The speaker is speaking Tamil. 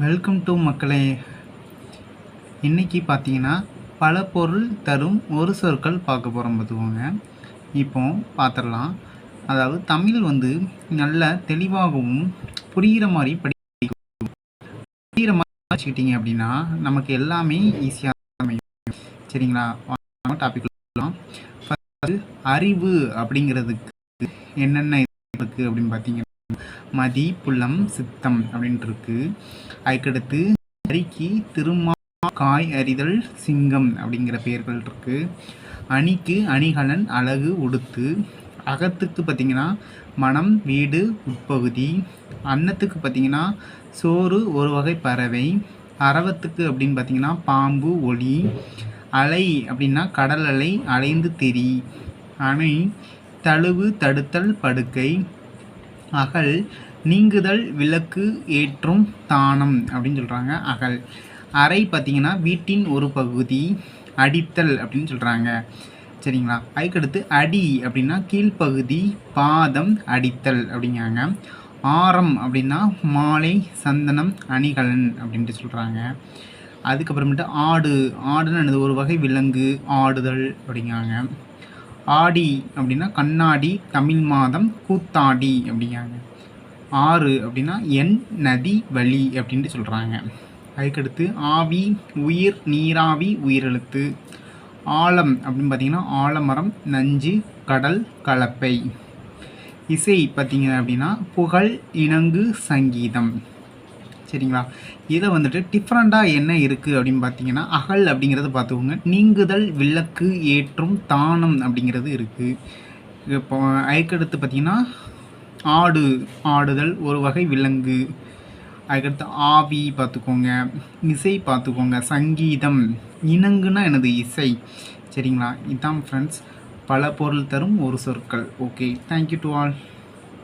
வெல்கம் டு மக்களே. இன்றைக்கி பார்த்தீங்கன்னா பல பொருள் தரும் ஒரு சொற்கள் பார்க்க போகிறோம் பார்த்துக்கோங்க. இப்போ பார்த்துடலாம். அதாவது தமிழ் நல்ல தெளிவாகவும் புரிகிற மாதிரி புரிகிற மாதிரி வச்சுக்கிட்டிங்க அப்படின்னா நமக்கு எல்லாமே ஈஸியாக அமையும். சரிங்களா? டாபிக் ஃபஸ்ட்டு அறிவு அப்படிங்கிறதுக்கு என்னென்ன இருக்குது அப்படின்னு பார்த்தீங்கன்னா மதி, புலம், சித்தம் அப்படின்ட்டு இருக்கு. அதுக்கடுத்து அரிக்கு, திருமா, காய் அறிதல், சிங்கம் அப்படிங்கிற பெயர்கள் இருக்கு. அணிக்கு அணிகலன், அழகு, உடுத்து. அகத்துக்கு பார்த்திங்கன்னா மனம், வீடு, உட்பகுதி. அன்னத்துக்கு பார்த்திங்கன்னா சோறு, ஒரு வகை பறவை. அரவத்துக்கு அப்படின்னு பார்த்திங்கன்னா பாம்பு, ஒளி. அலை அப்படின்னா கடல் அலை, அலைந்து திரி. அணை தழுவு, தடுத்தல், படுக்கை. அகல் நீங்குதல், விளக்கு ஏற்றும், தானம் அப்படின்னு சொல்கிறாங்க. அகல். அறை பார்த்திங்கன்னா வீட்டின் ஒரு பகுதி. அடித்தல் அப்படின்னு சொல்கிறாங்க. சரிங்களா? அதுக்கடுத்து அடி அப்படின்னா கீழ்ப்பகுதி, பாதம், அடித்தல் அப்படிங்கிறாங்க. ஆரம் அப்படின்னா மாலை, சந்தனம், அணிகலன் அப்படின்ட்டு சொல்கிறாங்க. அதுக்கப்புறமேட்டு ஆடு, ஆடுன்னு என்னது? ஒரு வகை விலங்கு, ஆடுதல் அப்படிங்கிறாங்க. ஆடி அப்படின்னா கண்ணாடி, தமிழ் மாதம், கூத்தாடி அப்படிங்கிறாங்க. ஆறு அப்படின்னா எண், நதி, வழி அப்படின்ட்டு சொல்கிறாங்க. அதுக்கடுத்து ஆவி, உயிர், நீராவி, உயிரெழுத்து. ஆலம் அப்படின்னு பார்த்திங்கன்னா ஆலமரம், நஞ்சு, கடல், கலப்பை. இசை பார்த்திங்க அப்படின்னா புகழ், இணங்கு, சங்கீதம். சரிங்களா? இதில் டிஃப்ரெண்ட்டாக என்ன இருக்குது அப்படின்னு பார்த்தீங்கன்னா அகல் அப்படிங்கிறது பார்த்துக்கோங்க. நீங்குதல், விளக்கு ஏற்றும், தானம் அப்படிங்கிறது இருக்குது. இப்போ அதுக்கடுத்து பார்த்திங்கன்னா ஆடு, ஆடுதல், ஒரு வகை விலங்கு. அதுக்கடுத்து ஆவி பார்த்துக்கோங்க. இசை பார்த்துக்கோங்க. சங்கீதம். இணங்குனா எனது இசை. சரிங்களா? இதுதான் ஃப்ரெண்ட்ஸ் பல பொருள் தரும் ஒரு சொற்கள். Okay, thank you to all.